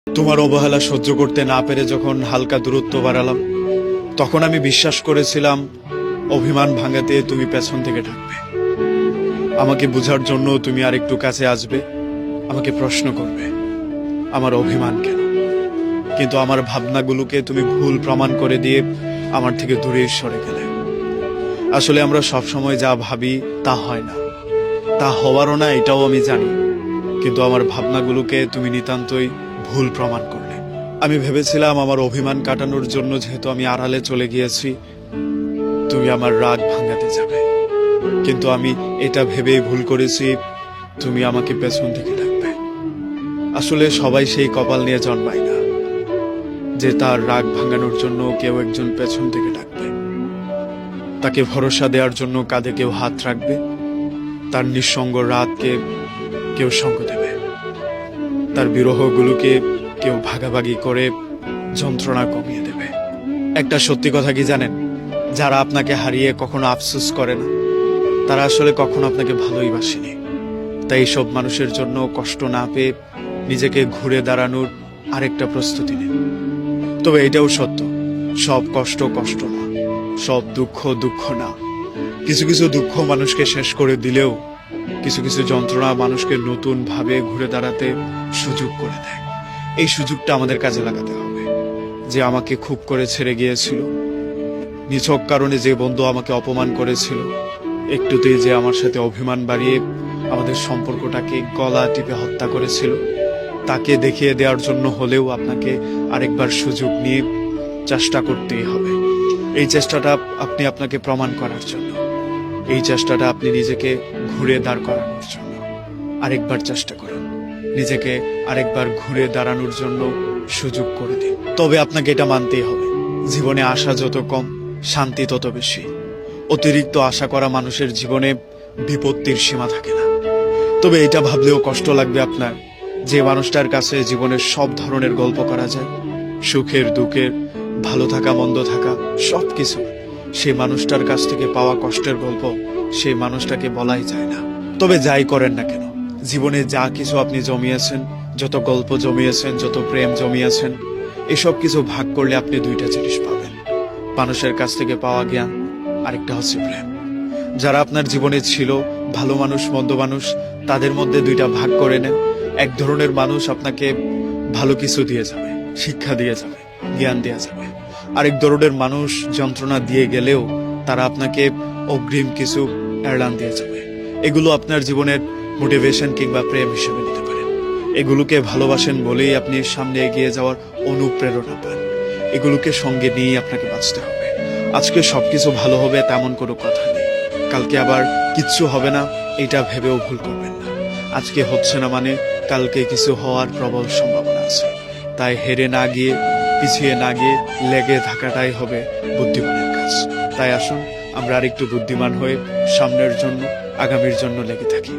তোমার অবহেলা সহ্য করতে না পেরে যখন হালকা দূরত্ব বাড়ালাম, তখন আমি বিশ্বাস করেছিলাম অভিমান ভাঙাতে তুমি পেছন থেকে ডাকবে, আমাকে বোঝার জন্য তুমি আর একটু কাছে আসবে, আমাকে প্রশ্ন করবে আমার অভিমান কেন। কিন্তু আমার ভাবনাগুলোকে তুমি ভুল প্রমাণ করে দিয়ে আমার থেকে দূরে সরে গেলে। আসলে আমরা সবসময় যা ভাবি তা হয় না, তা হওয়ারও না, এটাও আমি জানি। কিন্তু আমার ভাবনাগুলোকে তুমি নিতান্তই ভুল প্রমাণ করলে। আমি ভেবেছিলাম আমার অভিমান কাটানোর জন্য যেহেতু আমি আড়ালে চলে গিয়েছি, তুমি আমার রাগ ভাঙাতে যাবে। কিন্তু আমি এটা ভেবেই ভুল করেছি তুমি আমাকে পেছন থেকে ডাকবে। আসলে সবাই সেই কপাল নিয়ে জন্মায় না যে তার রাগ ভাঙানোর জন্য কেউ একজন পেছন থেকে ডাকবে, তাকে ভরসা দেওয়ার জন্য কাঁধে কেউ হাত রাখবে, তার নিঃসঙ্গ রাতকে কেউ সঙ্গ দেবে, তার বিরহগুলোকে কেউ ভাগাভাগি করে যন্ত্রণা কমিয়ে দেবে। একটা সত্যি কথা কি জানেন, যারা আপনাকে হারিয়ে কখনো আফসোস করে না, তারা আসলে কখনো আপনাকে ভালোই বাসেনি। তাই সব মানুষের জন্য কষ্ট না পেয়ে নিজেকে ঘুরে দাঁড়ানোর আরেকটা প্রস্তুতি নিন। তবে এটাও সত্য, সব কষ্ট কষ্ট না, সব দুঃখ দুঃখ না। কিছু কিছু দুঃখ মানুষকে শেষ করে দিলেও কিছু কিছু যন্ত্রণা মানুষকে নতুন ভাবে ঘুরে দাঁড়াতে সুযোগ করে দেয়। এই সুযোগটা আমাদের কাজে লাগাতে হবে। যে আমাকে খুব করে ছেড়ে গিয়েছিল, নিছক কারণে যে বন্ধু আমাকে অপমান করেছিল, একটুতেই যে আমার সাথে অভিমান বাড়িয়ে আমাদের সম্পর্কটাকে গলা টিপে হত্যা করেছিল, তাকে দেখিয়ে দেওয়ার জন্য হলেও আপনাকে আরেকবার সুযোগ নিয়ে চেষ্টা করতেই হবে। এই চেষ্টাটা আপনি আপনাকে প্রমাণ করার জন্য, এই চেষ্টাটা আপনি নিজেকে ঘুরে দাঁড় করানোর জন্য। আরেকবার চেষ্টা করুন, নিজেকে আরেকবার ঘুরে দাঁড়ানোর জন্য সুযোগ করে দিন। তবে আপনাকে এটা মানতেই হবে, জীবনে আশা যত কম, শান্তি তত বেশি। অতিরিক্ত আশা করা মানুষের জীবনে বিপত্তির সীমা থাকে না। তবে এটা ভাবলেও কষ্ট লাগবে আপনার, যে মানুষটার কাছে জীবনের সব ধরনের গল্প করা যায়, সুখের দুঃখের, ভালো থাকা মন্দ থাকা সবকিছু, সেই মানুষটার কাছ থেকে পাওয়া কষ্টের গল্প সেই মানুষটাকে বলাই যায় না। তবে যাই করেন না কেন, জীবনে যা কিছু আপনি জমিয়েছেন, যত গল্প জমিয়েছেন, যত প্রেম জমিয়েছেন, এসব কিছু ভাগ করলে আপনি দুইটা জিনিস পাবেন। মানুষের কাছ থেকে পাওয়া জ্ঞান, আরেকটা হচ্ছে প্রেম। যারা আপনার জীবনে ছিল, ভালো মানুষ মন্দ মানুষ, তাদের মধ্যে দুইটা ভাগ করে নেন। এক ধরনের মানুষ আপনাকে ভালো কিছু দিয়ে যাবে, শিক্ষা দিয়ে যাবে, জ্ঞান দেওয়া যাবে। আরেক ধরনের মানুষ যন্ত্রণা দিয়ে গেলেও তারা আপনাকে অগ্রিম কিছু এড়ান দিয়ে যাবে। এগুলো আপনার জীবনের মোটিভেশন কিংবা প্রেম হিসেবে নিতে পারেন। এগুলোকে ভালোবাসেন বলেই আপনি সামনে এগিয়ে যাওয়ার অনুপ্রেরণা পান। এগুলোকে সঙ্গে নিয়েই আপনাকে বাঁচতে হবে। আজকে সবকিছু ভালো হবে তেমন কোনো কথা নেই, কালকে আবার কিচ্ছু হবে না এটা ভেবেও ভুল করবেন না। আজকে হচ্ছে না মানে কালকে কিছু হওয়ার প্রবল সম্ভাবনা আছে। তাই হেরে না গিয়ে, পিছিয়ে না গিয়ে লেগে থাকাটাই হবে বুদ্ধিমানের কাজ। তাই আসুন আমরা আরেকটু বুদ্ধিমান হয়ে সামনের জন্য, আগামীর জন্য লেগে থাকি।